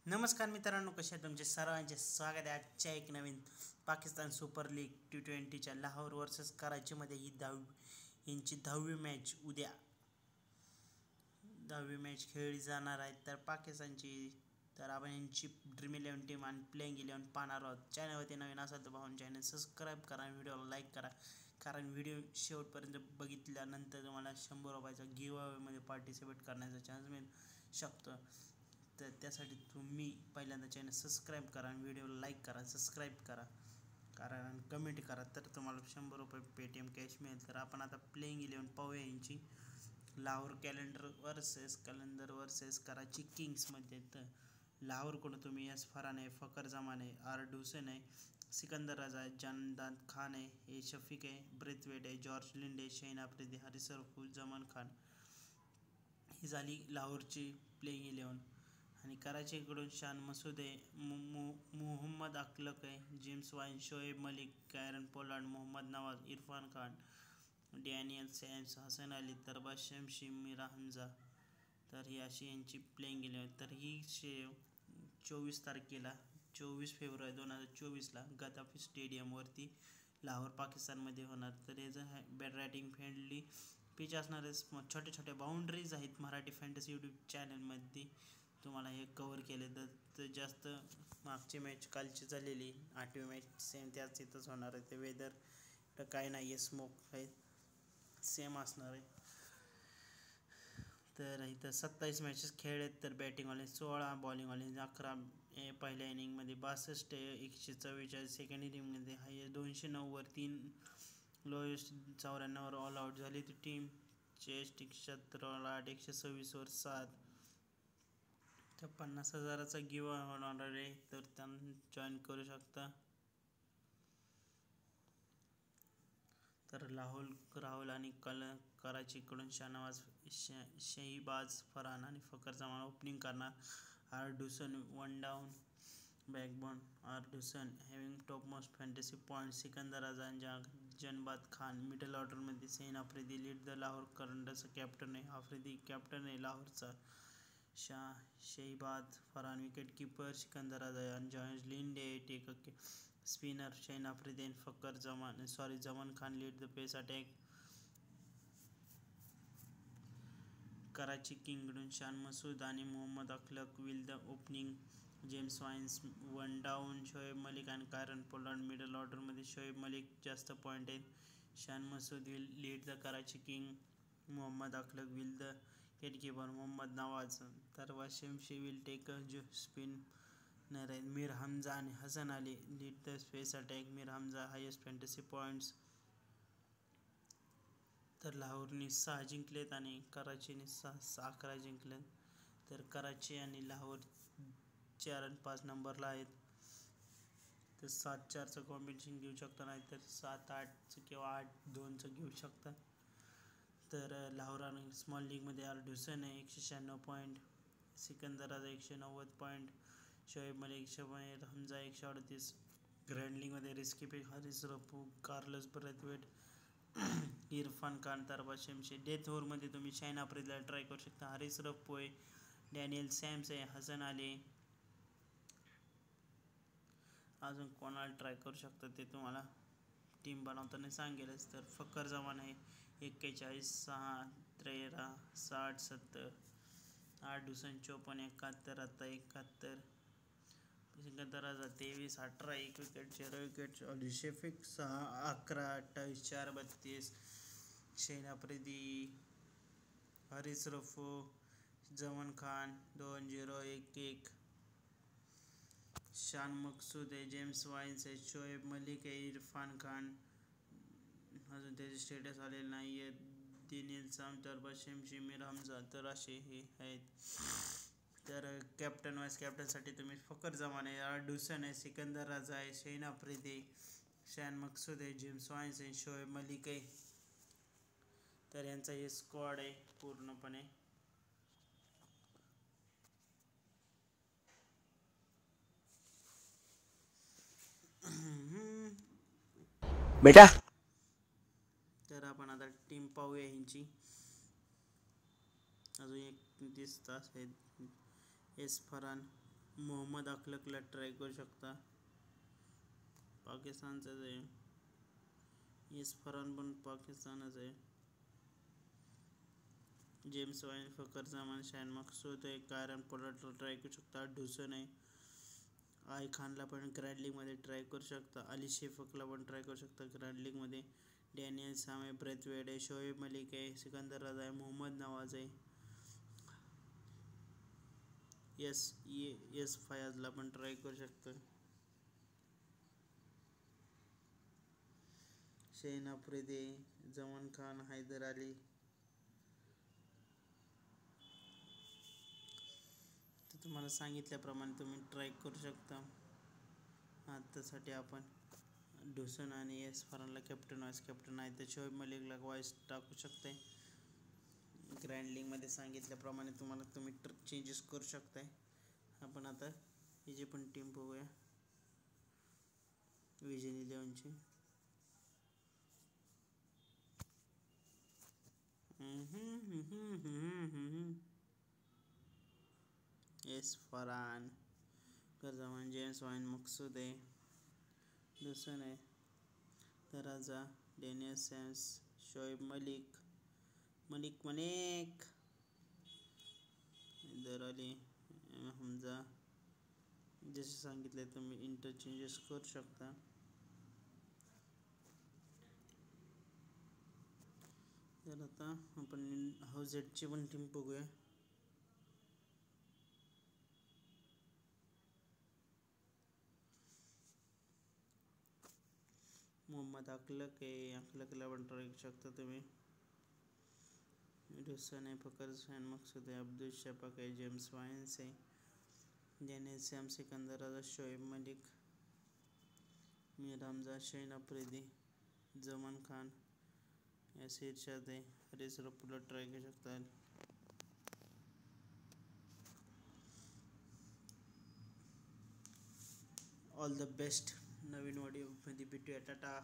नमस्कार मित्रांनो, कसे आहे तुमचे सर्वांचे स्वागत आहे आजच्या एक नवीन पाकिस्तान सुपर लीग T20च्या लाहोर वर्सेस कराचीमध्ये ही 10वी मॅच उद्या 10वी मॅच खेळली जाणार आहे. तर पाकिस्तानची तर आपण यांची ड्रीम 11 टीम आणि प्लेइंग 11 पाहणार आहोत. चॅनलवरती नवीन असाल तर भाऊन चॅनल सबस्क्राईब करा, व्हिडिओला लाईक करा, कारण व्हिडिओ शेवटपर्यंत बघितल्यानंतर तुम्हाला 100 रुपयाचा गिव्ह अवेमध्ये पार्टिसिपेट करण्याचा चान्स मिळू शकतो. तर त्यासाठी तुम्ही पहिल्यांदा चॅनल सबस्क्राईब करा आणि व्हिडिओला लाईक करा, सबस्क्राईब करा, कारण कमेंट करा, तर तुम्हाला 100 रुपये पेटीएम कॅश मिळेल. तर आपण आता प्लेइंग 11 पाहूया यांची. लाहोर कॅलेंडर वर्सेस कराची किंग्समध्ये. तर लाहोरकडून तुम्ही एस फरहान आहे, फखर जमान आहे, आर हुसैन आहे, सिकंदर रजा आहे, जानदाद खान आहे, ए शफीक आहे, ब्रेथवेट आहे, जॉर्ज लिंड आहे, शहीन आफ्रिदी, हारिस रफू, जमान खान. ही झाली लाहोरची प्लेइंग 11. आणि कराचीकडून शान मसूद आहे, मोहम्मद अखलक आहे, James Vince, Shoaib Malik, Kieron Pollard, Mohammad Nawaz, Irfan Khan, Daniel Sams, Hasan Ali, Tabraiz Shamsi, Mir Hamza. तर ही अशी यांची प्लेइंग 11. तर ही 24 तारखेला 24 फेब्रुवारी 2024ला गद्दाफी स्टेडियमवरती लाहोर पाकिस्तानमध्ये होणार. तर याचं बॅटिंग फ्रेंडली पिच असणारे छोटे छोटे बाउंड्रीज आहेत. मराठी फॅन्टसी यूट्यूब चॅनलमध्ये तुम्हाला हे कव्हर केले. तर जास्त मागची मॅच कालची झालेली 8वी मॅच सेम त्याच इथंच होणार आहे. ते वेदर तर काय नाही आहे, स्मोक आहे, सेम असणार आहे. तर इथं 27 मॅचेस खेळलेत. तर बॅटिंगवाले 16, बॉलिंगवाले 11. पहिल्या इनिंगमध्ये 62 आहे, 144 सेकंड इनिंगमध्ये हायेस्ट 209 वर 3, लोएस्ट 94 ऑल आऊट झाली ती टीम. चेस्ट 176 8, 126 वर 7. तर 50,000चा गिव्ह होणार आहे, तर त्यांना जॉईन करू शकता. तर राहुल आणि कराचीकडून शहीबाज फरहान आणि फखर जमान ओपनिंग करणार. R Hussain one down backbone. R Hussain having top most fantasy point. Sikandar Raza, Jahandad Khan. Middle ऑर्डरमध्ये शहीन आफ्रिदी लीड द लाहोर करंडचा कॅप्टन आहे. आफ्रिदी कॅप्टन आहे लाहोरचा. Sahibzada Farhan wicket keeper. सिकंदर रजा आणि George Linde take spinner. Shaheen Afridi आणि Fakhar Zaman Khan lead the pace attack. Karachi किंगकडून शान मसूद आणि Mohammad Akhlaq will the opening. James Vince one down. Shoaib Malik आणि कायरन पोलार्ड. मिडल ऑर्डरमध्ये शोएब मलिक जास्त पॉईंट आहेत. Shan Masood will lead the Karachi king. Mohammad Akhlaq will the wicketkeeper. Mohammad Nawaz. Tabraiz Shamsi will take spinner आहेत. मीर हमजा आणि Hasan Ali lead the pace attack. Mir Hamza highest fantasy points. तर लाहोरने 6 जिंकलेत आणि कराचीने 11 जिंकलेत. तर कराची आणि लाहोर 4 आणि 5 नंबरला आहेत. तर 7-4चं कॉम्बिनेशन घेऊ शकता, नाही तर 7-8चं किंवा 8-2चं घेऊ शकता. तर लाहोर आणि स्मॉल लीगमध्ये आर हुसैन आहे 196 point, Sikandar Raza 190 point, Shoaib Malik 100, Hamza 138. Grand लीगमध्ये risky pick Haris Rauf, Carlos Brathwaite, Irfan Khan, Tabraiz Shamsi. Death ओव्हरमध्ये तुम्ही शहीन आफ्रिदीला ट्राय करू शकता. हारिस रफू आहे, डॅनियल सॅम्स आहे, हसन अली. अजून कोणाला ट्राय करू शकता ते तुम्हाला टीम बनवताना सांगेलच. तर फखर जमान आहे 41, 6, 13, 60, 70. आर हुसैन 54, 71, आता 71. सिकंदर रजा 23, 18, 1 विकेट, 0 विकेट. अली शफीक 6, 11, 28, 4, 32. शहीन आफ्रिदी, हारिस रफू, जमान खान 2, 0, 1, 1. शान मकसूद आहे, जेम्स वाईन्स आहे, शोएब मलिक आहे, इरफान खान अजून त्याचे स्टेटस आलेले नाही आहे, दिनील साम, तरबाज शमशी, मीर हमजा. तर असे हे आहेत. तर कॅप्टन वाईस कॅप्टनसाठी तुम्ही फखर जमान आहे, आर हुसैन आहे, सिकंदर रजा आहे, शहीन आफ्रिदी, शान मकसूद आहे, जेम्स वाईन्स आहे, शोएब मलिक आहे. तर यांचा हे स्क्वॉड आहे पूर्णपणे. बेटा तर आपण आता टीम पाहूया यांची. अजून एक 30 तास आहेत. एस फरहान, मोहम्मद अखलकला ट्राय करू शकता, पाकिस्तानचाच आहे. येस फरान पण पाकिस्तानच आहे. जेम्स वाईन, फकर जमान, शाहीन मकसूद आहे. कारण पोलार्डला ट्राय करू शकता. ढुसन आहे. आय खानला पण ग्रँड लीगमध्ये ट्राय करू शकता. अली शेफकला पण ट्राय करू शकता ग्रँड लीगमध्ये. डॅनियल साम आहे. ब्रेथवेट आहे. शोएब मलिक आहे. सिकंदर रजा आहे. मोहम्मद नवाज आहे. एस फयाजला पण ट्राय करू शकता. शहीन आफ्रिदी, जमान खान, हैदर अली. तर तुम्हाला सांगितल्याप्रमाणे तुम्ही ट्राय करू शकता. आतासाठी आपण ढुसन आणि एस फरानला कॅप्टन व्हाईस कॅप्टन आहे, तर शोएब मलिकला व्हाईस टाकू शकते. ग्रँड लीगमध्ये सांगितल्याप्रमाणे तुम्ही चेंजेस करू शकताय. आपण आता हिची पण टीम बघूया vision 11ची. S Farhan, कर्जमान, James wine, मकसूद आहे. ढुसन आहे. दराजा, डॅनियल सॅम्स, शोएब मलिक, मलिक हैदर अली, हमजा. जसे सांगितले तुम्ही इंटरचेंजेस करू शकता. तर आता आपण हाऊझेडची पण टीम बघूया. मोहम्मद अखलक आहे. अखलकला पण ट्राय करू शकता तुम्ही. ढुसन आहे. फकर शाहीन मकसूद आहे. अब्दुल शफाक आहे. जेम्स वाइन्स आहे. डॅनियल सॅम, सिकंदर रजा, शोएब मलिक, मीर हमजा, शहीन आफ्रिदी, जमान खान, यासिर इरशाद आहे. हरीस रफूला ट्राय करू शकता. All the best. नवीन व्हिडिओमध्ये भेटूया. टाटा.